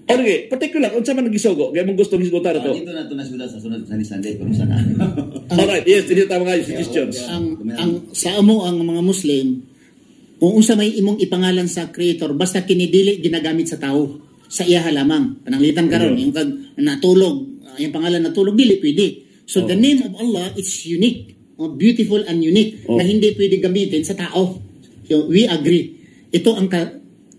Okay, particular, unsa man nagisugo? Kaya mong gustong hisugutan na to? Dito na ito na siguro sa sunod sa Sunday kung sana. Alright, yes, dito tama nga yung suggestions. Sa amo ang mga Muslim, kung unsa may imong ipangalan sa Creator, basta kinidili ginagamit sa tao, sa iya lamang. Pananglitan karon yung kag natulog, yung pangalan natulog dili pwede. So the name of Allah is unique, beautiful and unique na hindi pwede gamitin sa tao. So, we agree. Ito ang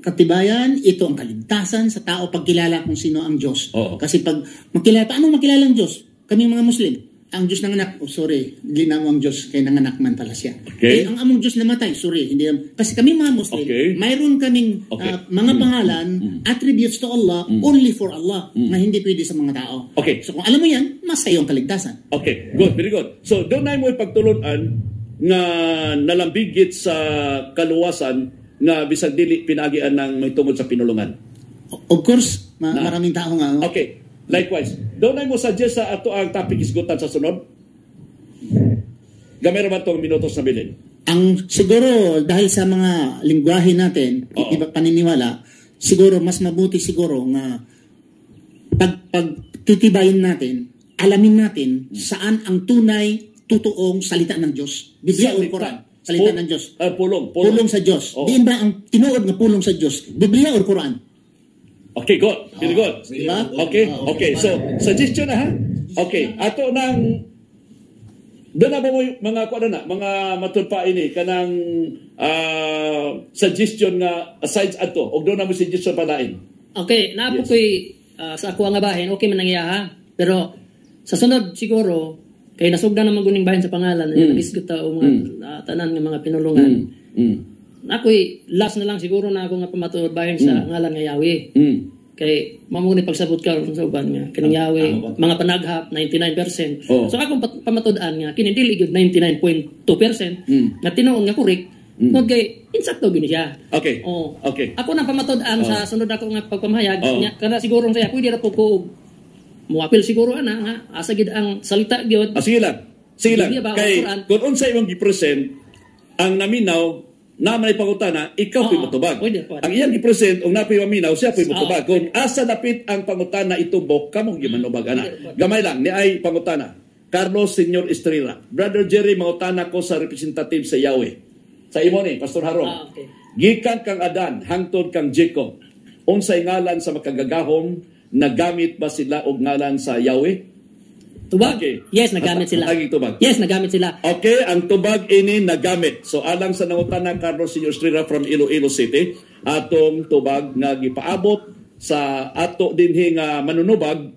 katibayan, ito ang kaligtasan sa tao pagkilala kung sino ang Diyos. Kasi pag paano makilala ang Diyos? Kami mga Muslim, ang Diyos nanganak, hindi na mo ang Diyos, kaya nanganak man pala siya. Okay. Ang among Diyos namatay, hindi kasi kami mga Muslim, mayroon kaming mga pangalan, attributes to Allah, only for Allah, na hindi pwede sa mga tao. Okay. So kung alam mo yan, mas sa iyong kaligtasan. Okay, good, very good. So doon na mo ipagtulunan nga nalambigit sa kaluwasan nga bisag dili pinagian ng may tungod sa pinulungan. Of course, maraming tao nga. Okay, likewise. Doon na mo suggest sa ato ang topic isgutan sa sunod. Gamay ra man tong minutos na bilin. Ang siguro dahil sa mga lingwahe natin, iba paniniwala, siguro mas mabuti siguro nga pagtitibayin natin, alamin natin saan ang tunay, totoong salita ng Diyos. Biblia o Quran. Salita ng Diyos. Pulong sa Diyos. Diin ba ang tinuod na pulong sa Diyos? Biblia o Quran? Okay, good. Very good. Diba? Okay. So, suggestion na ha? Okay. Ato nang doon na ba mo mga matulpa ini kanang suggestion nga aside ato o doon na mo suggestion palain. Okay, naapo ko'y sa ako nga bahin, okay man nangyaya. Pero sa sunod siguro, kay nasugdan naman guning bahin sa pangalan, nagisgot o mga tanan ng mga pinulungan. Ako'y last na lang siguro na ako nga pamatud bahin sa ngalan nga Yahweh. Kay mamuni pagsabot ka sa uban nga kining Yahweh, mga panaghap 99%. So akong pamatud-an nga kini dili gyud 99.2% nga tinuon nga correct. No kay insakto gini siya. Okay. Okay. Ako nang pamatud-an sa sunod ako nga pagpamahayag nya kana siguro saya pwede ra po ko muapil siguro ana nga asa gid ang salita gyud. Sige lang. Kay kung unsa imong gi-present ang naminaw na may pangutana, ikaw po'y matubag. Ang iyang i-present, ang napoy maminaw, siya po'y matubag. Kung asa napit ang pangutana itubok, kamong gimanubag, anak. Gamay lang, ni ay pangutana. Carlos Senior Estrella. Brother Jerry, mangutana ko sa representative sa Yahweh. Sa imo ni, Pastor Harong. Gikan kang Adan, hangtod kang Jacob. Unsay ngalan sa makagagahom, nagamit ba sila og ngalan sa Yahweh? Tubag? Okay. Yes, nagamit sila. Tubag. Yes, nagamit sila. Okay, ang tubag ini nagamit. So alang sa nangutana Carlos Senior Estrella from Iloilo City, atong tubag nga gipaabot sa ato dinhi nga manunubag,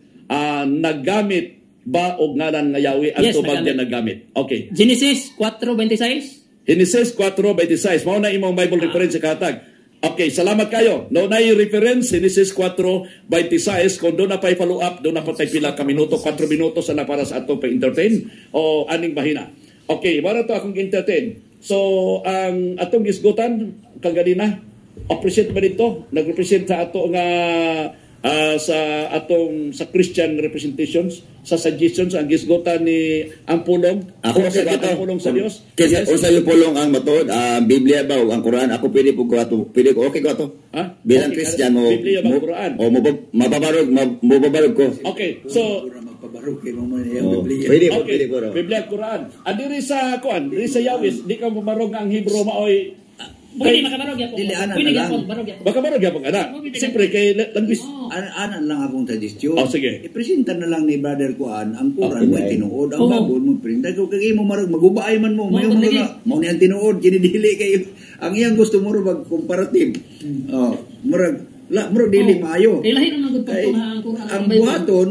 nagamit ba og ngalan nga Yahweh ang tubag niya nagamit? Okay. Genesis 4:26. Genesis 4:26. Mao na imong Bible reference sa katag. Okay, salamat kayo. No na reference Genesis 4:26 kung doon na pa'y follow up, doon na pa tayo pila ka minuto, 4 minutos na para sa ato pa entertain o aning bahina. Okay, para to akong entertain. So, ang atong gisgutan kaganina, appreciate ba dito? Nag-represent sa ato nga sa Christian representations, sa suggestions ang gisgutan ni ang pulong ako sa pulong sa Dios. Kasi yes. Sa pulong ang matod, Biblia ba o ang Quran, ako pwede ko okay ko ato. Bilang Christian mo Biblia ba Quran? O mababarog ko. Okay. So mababarog kay mo Biblia. Pwede ko. Biblia Quran. Adiri sa kuan, diri sa Yawis, di ka mabarog ang Hebrew maoy. Pwede makabarog yapon. Pwede yapon barog yapon. Baka barog yapon ana. Siyempre kay language. Anan lang akong suggestion. Sige. I-presenta na lang ni Brother Kuan ang Quran mo tinuod, ang Bible mo presenta ko kay mo marag magubay man mo. Mayo mo ni ang tinuod kinidili kay ang iyang gusto mo mag comparative. Murag dili maayo. Ilahi na gud ang Quran. Ang buhaton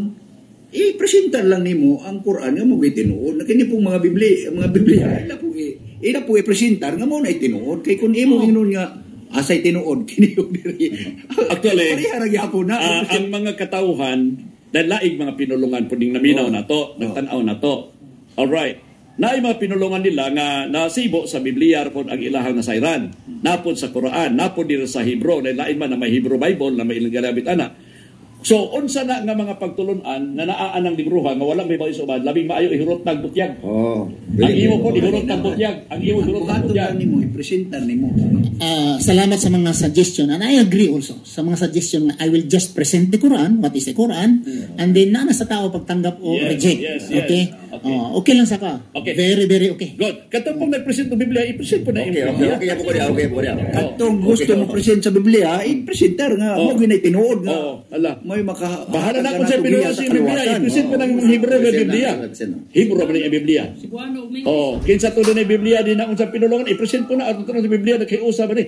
i-presenta lang nimo ang Quran nga mo tinuod. Kini pong mga Biblia ila po i-presentar nga mo na itinuod kay kun imo inon nga asay tinuod kini actually na ang mga katawhan na laig mga pinulungan puding naminaw nato nagtan-aw nato. All right, naay mga pinulungan nila nga nasibo sa Biblia pud ang ilahang nasayran, napod sa Quran, napod dira sa Hebrew, na lain man na may Hebrew Bible na may ilang galabit ana. So, unsa na nga mga pagtulunan na naaan ng libruhan nga walang may bawi sa ubad, labing maayo ihurot ng butyag. Ang imo po ihurot ng butyag. Ang imo ihurot ng butyag. I-presentan nimo. Salamat sa mga suggestion, and I agree also sa mga suggestion na I will just present the Quran, what is the Quran, and then na sa tao pagtanggap o reject. Okay? Okay lang sa ka. Okay. Very, very okay. Good. Katong pong nag-present ng Biblia, i-present po na imo. Okay po dia. Katong gusto mo present sa Biblia, i-presentar nga. Mo ginay tinuod nga. May bahala na kung sa pinuha sa Biblia, i-present mo ng Hebrew na Biblia. Hebrew ba na Biblia? Kinsa tuloy na Biblia, di na kung sa pinulungan, i-present po na, at sa Biblia, nagkaiusa ba ni?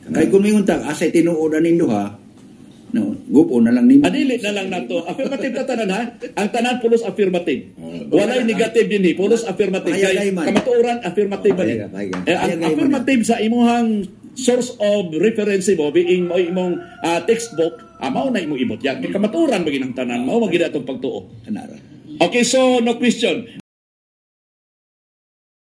Kaya kung may untag, asay tinuod anin duha, no, gupo na lang nimo. Adili na lang nato. Affirmative ta tanan ha. Ang tanan pulos affirmative. Walay negative dinhi, pulos affirmative. Kamatuoran affirmative ba ni? Ang affirmative sa imuhang source of reference mo being imong textbook, mao na imong ibot yan. Kamatuoran ba ginang tanan, mao magid atong pagtuo. Okay, so no question.